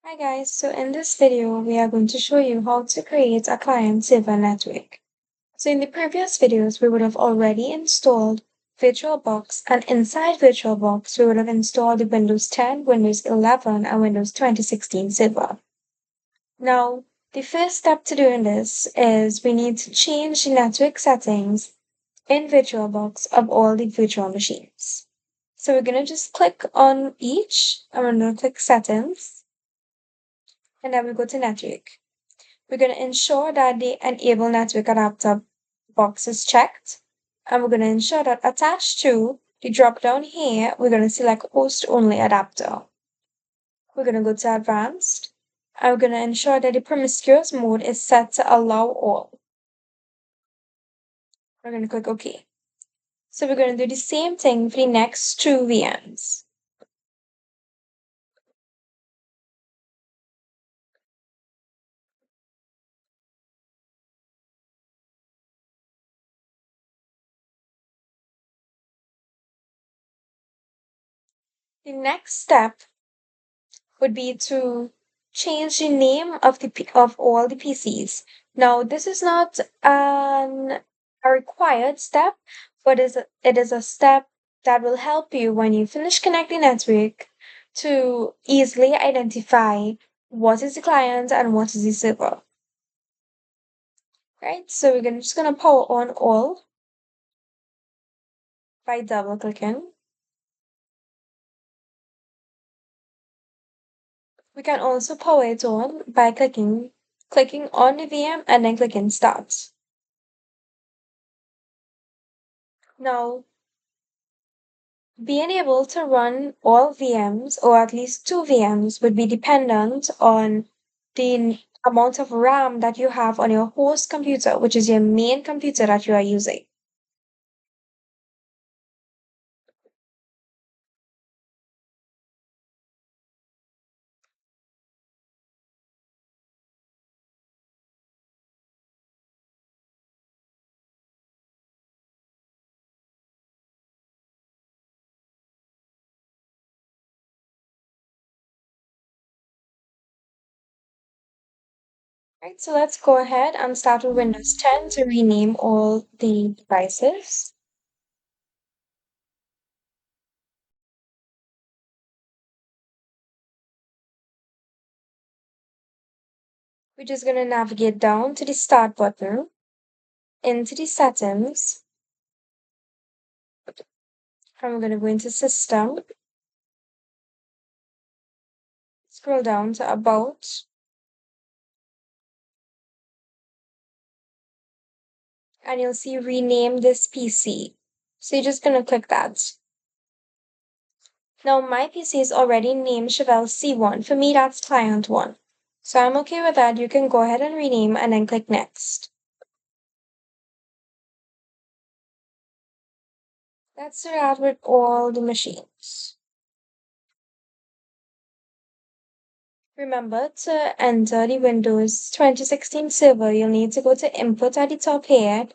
Hi guys, so in this video we are going to show you how to create a client-server network. So in the previous videos we would have already installed VirtualBox, and inside VirtualBox we would have installed the Windows 10, Windows 11 and Windows 2016 server. Now the first step to doing this is we need to change the network settings in VirtualBox of all the virtual machines. So we're going to just click on each and we're going to click settings and then we go to network. We're going to ensure that the enable network adapter box is checked. And we're going to ensure that attached to the drop down here, we're going to select host only adapter. We're going to go to advanced. And we're going to ensure that the promiscuous mode is set to allow all. We're going to click OK. So we're going to do the same thing for the next two VMs. The next step would be to change the name of of all the PCs. Now, this is not a required step, but it is a step that will help you when you finish connecting network to easily identify what is the client and what is the server. Right? So just gonna power on all by double clicking. We can also power it on by clicking on the VM and then clicking start. Now, being able to run all VMs, or at least two VMs, would be dependent on the amount of RAM that you have on your host computer, which is your main computer that you are using. Right, so let's go ahead and start with Windows 10 to rename all the devices. We're just going to navigate down to the Start button, into the Settings, and we're going to go into System, scroll down to About, and you'll see Rename this PC. So you're just going to click that. Now my PC is already named Shevel C1. For me, that's client 1. So I'm okay with that. You can go ahead and rename and then click Next. Let's do that with all the machines. Remember to enter the Windows 2016 server, you'll need to go to Input at the top here,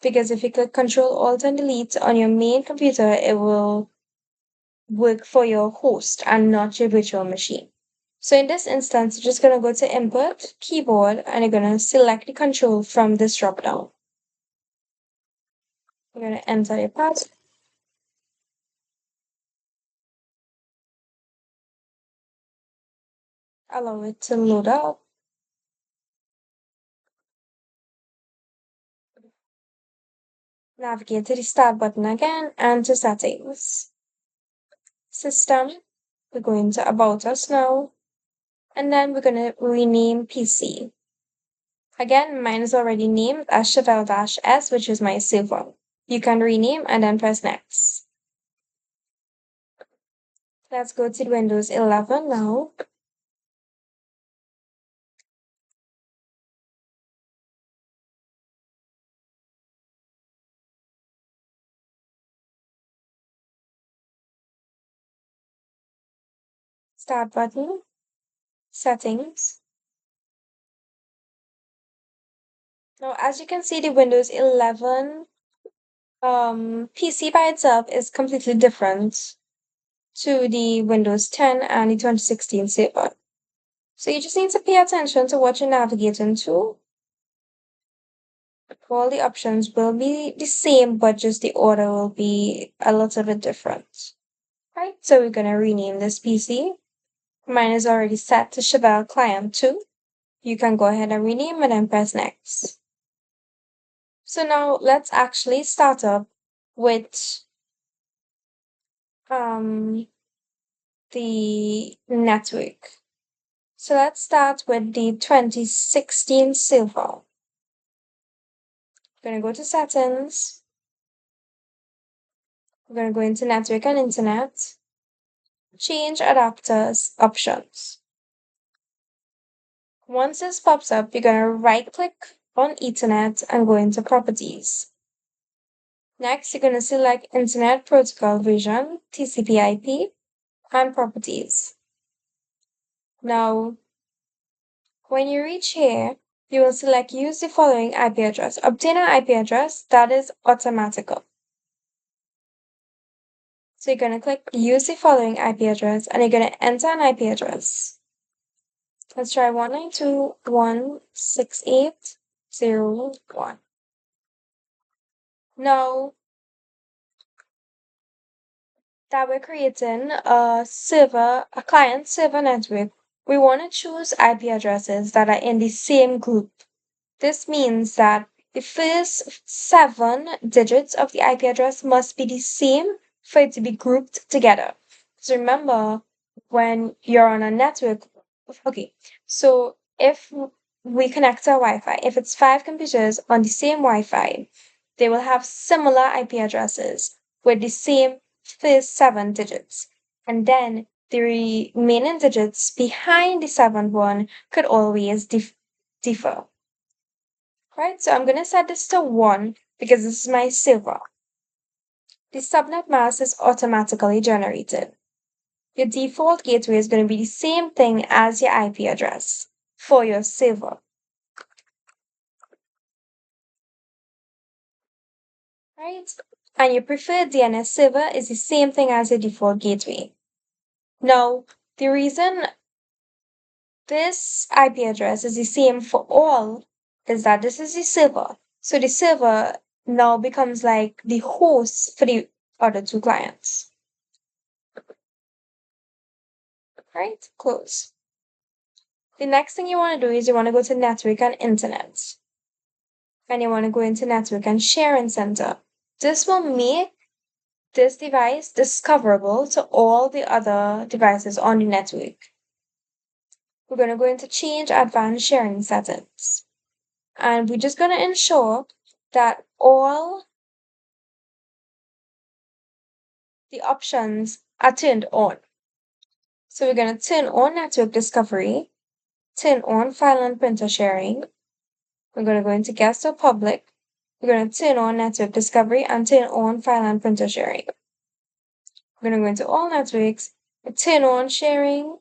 because if you click Control Alt and Delete on your main computer, it will work for your host and not your virtual machine. So in this instance, you're just going to go to Input, Keyboard, and you're going to select the control from this drop down. You're going to enter your password. Allow it to load up. Navigate to the Start button again and to Settings. System, we're going to About Us now, and then we're going to rename PC. Again, mine is already named as Shevel-S, which is my server. You can rename and then press Next. Let's go to Windows 11 now. Start button, Settings. Now, as you can see, the Windows 11 PC by itself is completely different to the Windows 10 and the 2016 server. So you just need to pay attention to what you're navigating to. All the options will be the same, but just the order will be a little bit different. Right, so we're gonna rename this PC. Mine is already set to Shevel Client 2. You can go ahead and rename it and press next. So now let's actually start up with the network. So let's start with the 2016 silver. We're gonna go to settings. We're gonna go into network and internet. Change adapters options. Once this pops up, you're gonna right click on Ethernet and go into properties. Next, you're gonna select Internet Protocol Version, TCP/IP, and properties. Now, when you reach here, you will select use the following IP address. Obtain an IP address that is automatical. So you're gonna click use the following IP address and you're gonna enter an IP address. Let's try 192.168.0.1. Now that we're creating a client server network, we want to choose IP addresses that are in the same group. This means that the first 7 digits of the IP address must be the same for it to be grouped together. So remember, when you're on a network, okay, so if we connect to a Wi-Fi, if it's 5 computers on the same Wi-Fi, they will have similar IP addresses with the same first 7 digits. And then the remaining digits behind the seventh one could always differ. Right, so I'm going to set this to 1 because this is my silver. The subnet mask is automatically generated. Your default gateway is going to be the same thing as your IP address for your silver. Right, and your preferred DNS server is the same thing as your default gateway. Now, the reason this IP address is the same for all is that this is the server. So the server now becomes like the host for the other 2 clients. Right? Close. The next thing you want to do is you want to go to network and internet. And you want to go into network and sharing center. This will make this device discoverable to all the other devices on the network. We're going to go into change advanced sharing settings. And we're just going to ensure that all the options are turned on. So we're going to turn on network discovery, turn on file and printer sharing. We're going to go into guest or public. We're going to turn on network discovery and turn on file and printer sharing. We're going to go into all networks, turn on sharing,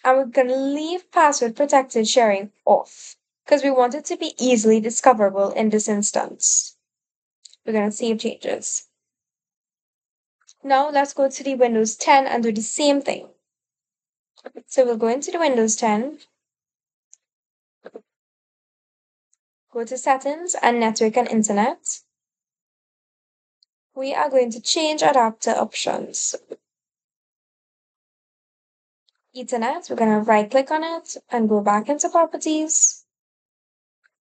and we're going to leave password protected sharing off because we want it to be easily discoverable in this instance. We're going to save changes. Now let's go to the Windows 10 and do the same thing. So we'll go into the Windows 10, go to settings and network and internet. We are going to change adapter options. Ethernet, we're going to right click on it and go back into properties.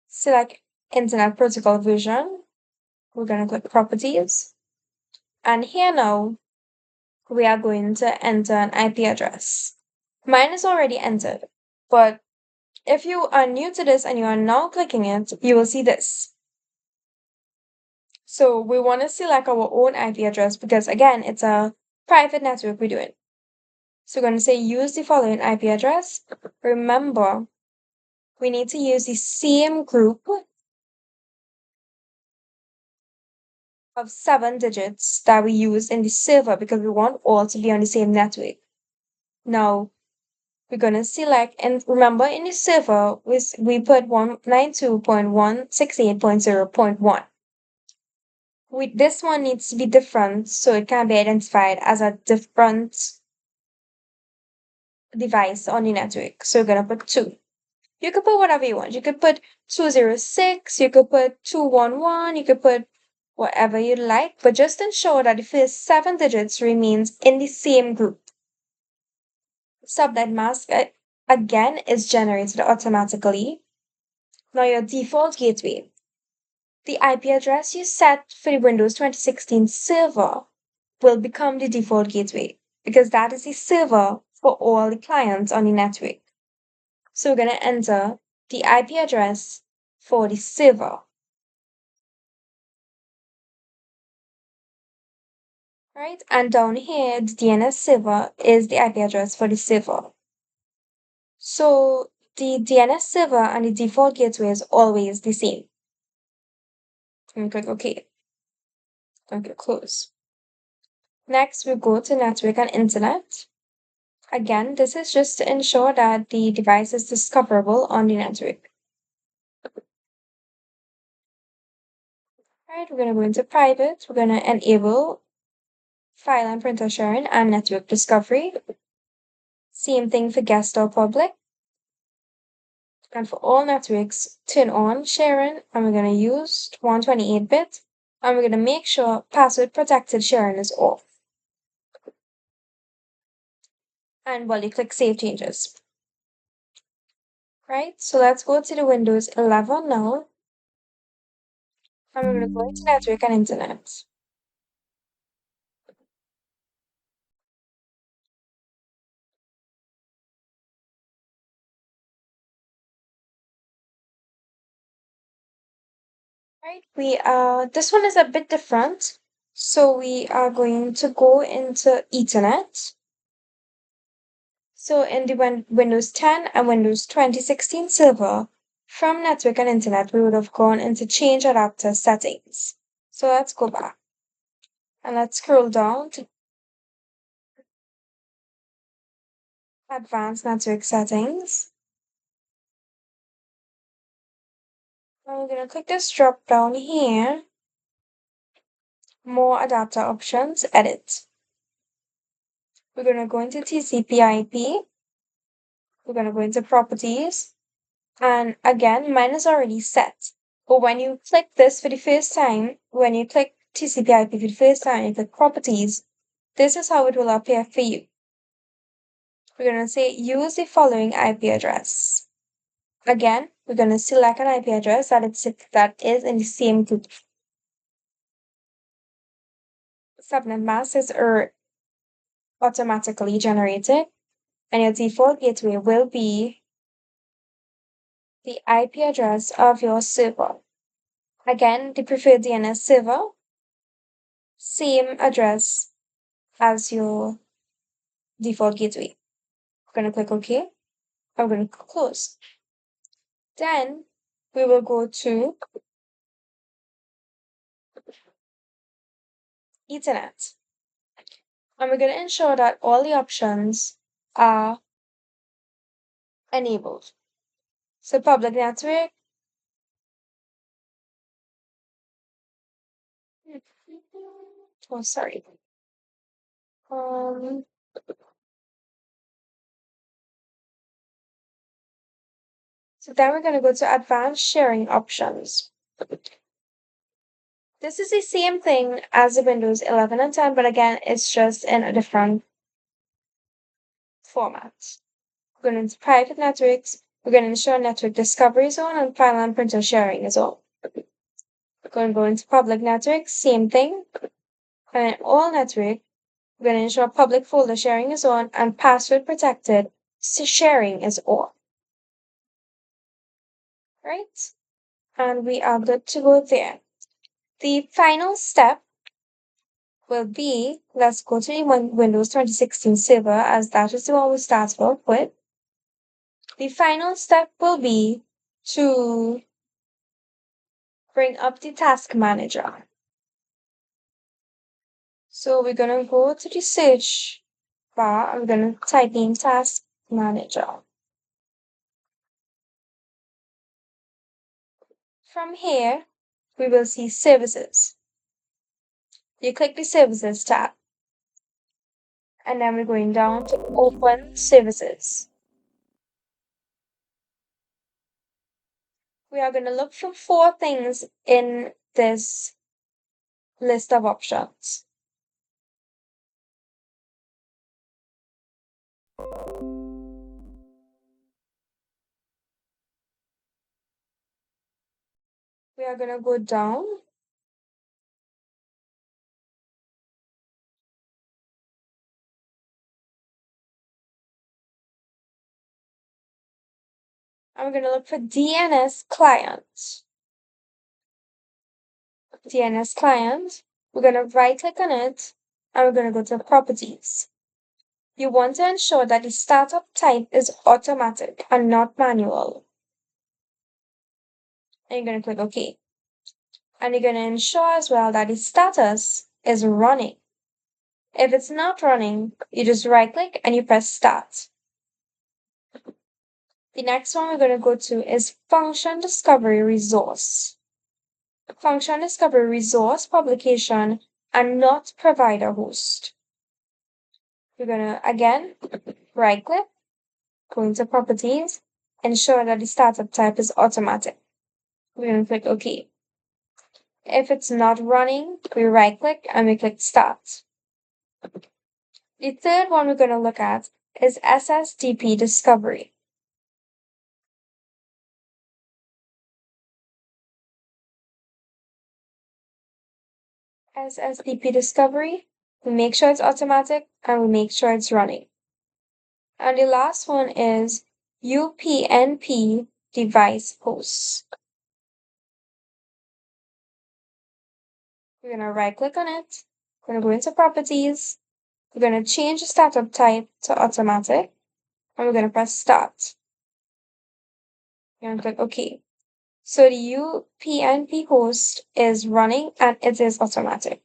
Select Internet Protocol version. We're going to click properties. And here now, we are going to enter an IP address. Mine is already entered, but if you are new to this and you are now clicking it, you will see this. So we want to select our own IP address because again, it's a private network we're doing. So we're going to say use the following IP address. Remember, we need to use the same group of 7 digits that we use in the server because we want all to be on the same network. Now, we're going to select, and remember in the server, we put 192.168.0.1. This one needs to be different so it can be identified as a different device on the network. So we're gonna put 2. You could put whatever you want. You could put 206, you could put 211, you could put whatever you like, but just ensure that the first 7 digits remains in the same group. Subnet mask again is generated automatically. Now your default gateway. The IP address you set for the Windows 2016 server will become the default gateway because that is the server for all the clients on the network. So we're going to enter the IP address for the server. Right? And down here, the DNS server is the IP address for the server. So the DNS server and the default gateway is always the same. And click OK. Okay, close. Next, we go to network and internet. Again, this is just to ensure that the device is discoverable on the network. All right, we're going to go into private. We're going to enable file and printer sharing and network discovery. Same thing for guest or public. And for all networks, turn on sharing, and we're going to use 128-bit. And we're going to make sure password protected sharing is off. And while you click Save Changes. Right, so let's go to the Windows 11 now. And we're going to go into network and internet. Right, this one is a bit different. So we are going to go into Ethernet. So in the Windows 10 and Windows 2016 server, from network and internet, we would have gone into change adapter settings. So let's go back and let's scroll down to advanced network settings. And we're going to click this drop down here, more adapter options, edit. We're going to go into TCP/IP. We're going to go into properties. And again, mine is already set. But when you click this for the first time, when you click TCP/IP for the first time, you click properties, this is how it will appear for you. We're going to say use the following IP address. Again, we're going to select an IP address that is in the same group. Subnet masks are automatically generated, and your default gateway will be the IP address of your server. Again, the preferred DNS server, same address as your default gateway. We're going to click OK. I'm going to close. Then we will go to Ethernet. And we're going to ensure that all the options are enabled. So public network. Oh, sorry. Um, so then we're going to go to advanced sharing options. This is the same thing as the Windows 11 and 10, but again, it's just in a different format. We're going into private networks. We're going to ensure network discovery is on and file and printer sharing is on. We're going to go into public networks, same thing. And in all network, we're going to ensure public folder sharing is on and password protected sharing is on. Right? And we are good to go there. The final step will be, let's go to the Windows 2016 server as that is the one we start off with. The final step will be to bring up the task manager. So we're going to go to the search bar. I'm going to type in task manager. From here, we will see services. You click the services tab. And then we're going down to open services. We are going to look for 4 things in this list of options. We are going to go down. And we're going to look for DNS client. DNS client. We're going to right click on it and we're going to go to properties. You want to ensure that the startup type is automatic and not manual. And you're going to click OK. And you're going to ensure as well that the status is running. If it's not running, you just right click and you press start. The next one we're going to go to is function discovery resource. Function discovery resource publication and not provider host. We're going to again right click, go into properties, ensure that the startup type is automatic. We're going to click OK. If it's not running, we right click and we click start. The third one we're going to look at is SSDP discovery. SSDP discovery, we make sure it's automatic and we make sure it's running. And the last one is UPnP device hosts. We're going to right click on it. We're going to go into properties. We're going to change the startup type to automatic. And we're going to press start. We're going to click OK. So the UPnP host is running and it is automatic.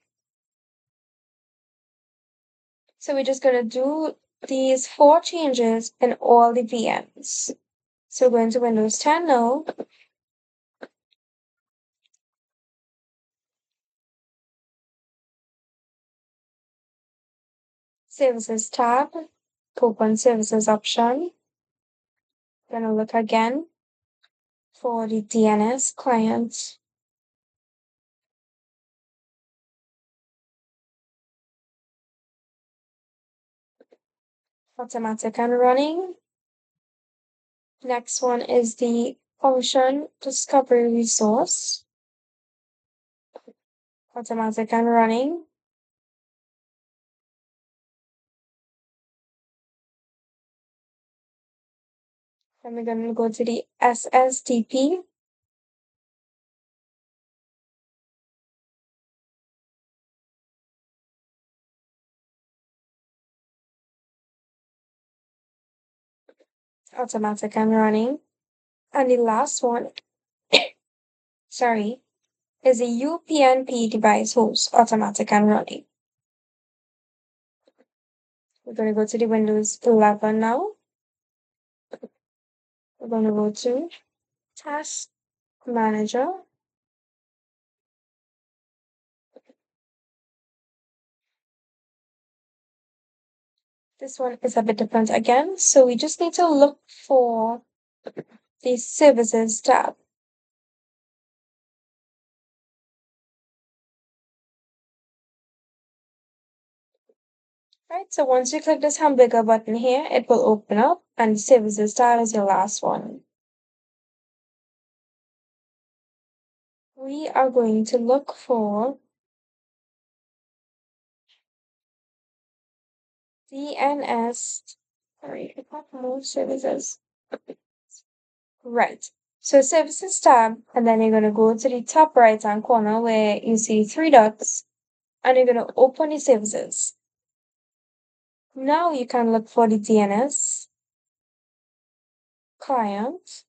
So we're just going to do these 4 changes in all the VMs. So go into Windows 10 now. Services tab, open services option. Gonna look again for the DNS client. Automatic and running. Next one is the function discovery resource. Automatic and running. Then we're going to go to the SSDP. Automatic and running. And the last one, sorry, is a UPnP device host, automatic and running. We're going to go to the Windows 11 now. We're going to go to Task Manager. This one is a bit different again, so we just need to look for the Services tab. Right, so once you click this hamburger button here, it will open up and the Services tab is your last one. We are going to look for DNS, sorry, I can't move services. Right, so Services tab, and then you're going to go to the top right hand corner where you see 3 dots, and you're going to open the services. Now you can look for the DNS client,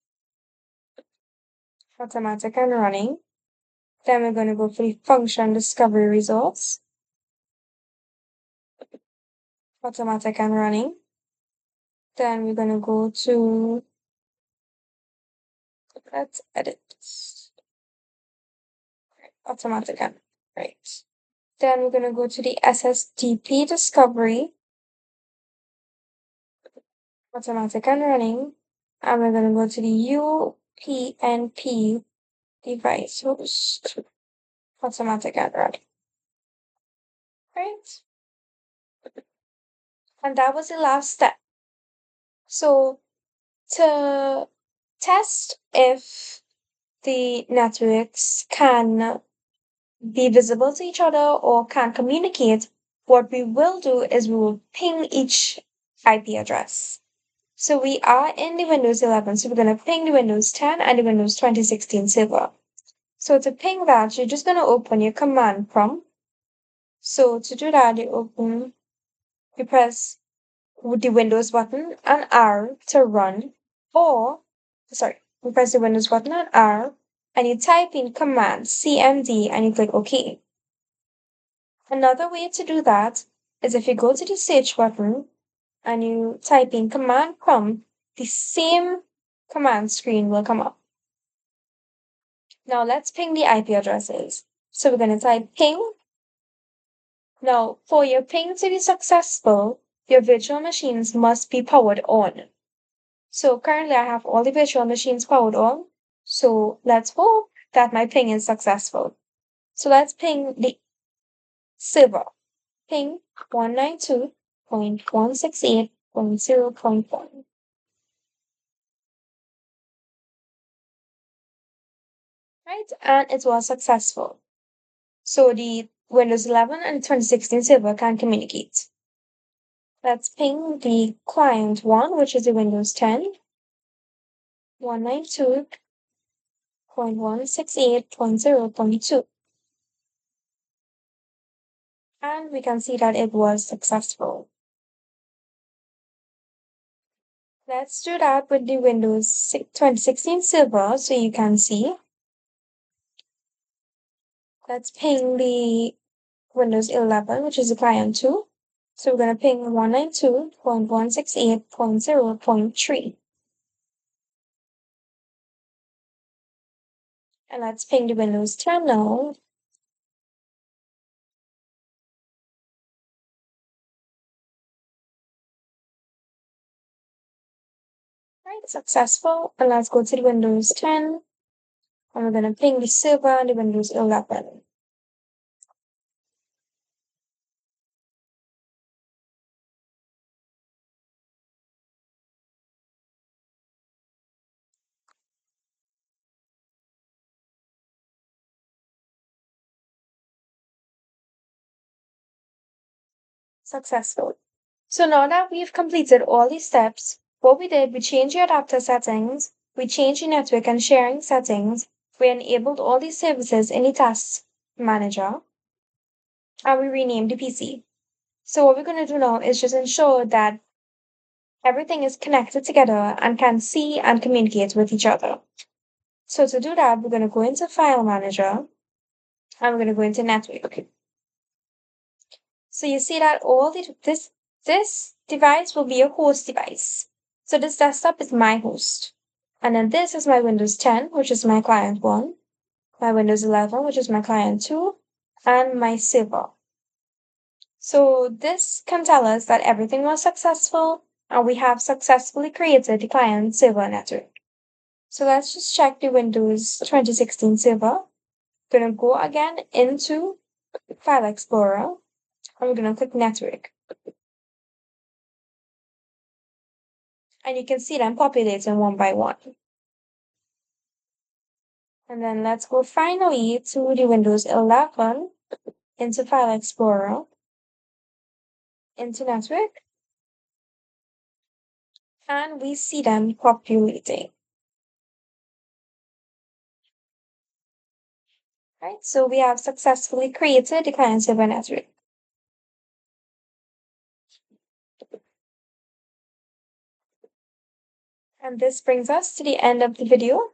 automatic and running. Then we're going to go for the function discovery results, automatic and running. Then we're going to go to, let's edit this. Automatic and right. Then we're going to go to the SSDP discovery. automatic and running. And we're going to go to the UPnP device host, automatic and running. Right? And that was the last step. So to test if the networks can be visible to each other or can communicate, what we will do is we will ping each IP address. So we are in the Windows 11, so we're going to ping the Windows 10 and the Windows 2016 server. So to ping that, you're just going to open your command prompt. So to do that, you press the Windows button and R to run, or, sorry, you press the Windows button and R, and you type in command CMD and you click OK. Another way to do that is if you go to the search button and you type in command prompt, the same command screen will come up. Now let's ping the IP addresses. So we're going to type ping. Now, for your ping to be successful, your virtual machines must be powered on. So currently I have all the virtual machines powered on. So let's hope that my ping is successful. So let's ping the server. Ping 192.168.0.1. Right? And it was successful. So the Windows 11 and 2016 server can communicate. Let's ping the client one, which is the Windows 10, 192.168.0.2. And we can see that it was successful. Let's do that with the Windows 2016 server so you can see. Let's ping the Windows 11, which is the client 2. So we're going to ping 192.168.0.3. And let's ping the Windows 10 now. Right, successful. And let's go to the Windows 10. And we're going to ping the server and the Windows 11. Successful. So now that we've completed all these steps, what we did, we changed the adapter settings, we changed the network and sharing settings, we enabled all these services in the task manager, and we renamed the PC. So what we're going to do now is just ensure that everything is connected together and can see and communicate with each other. So to do that, we're going to go into File Manager, and we're going to go into Network. So you see that this device will be a host device. So this desktop is my host. And then this is my Windows 10, which is my client 1, my Windows 11, which is my client 2, and my server. So this can tell us that everything was successful and we have successfully created the client server network. So let's just check the Windows 2016 server. Gonna go again into File Explorer and we're gonna click Network. And you can see them populating one by one. And then let's go finally to the Windows 11 into File Explorer, into Network, and we see them populating. Right, so we have successfully created the client server network. And this brings us to the end of the video.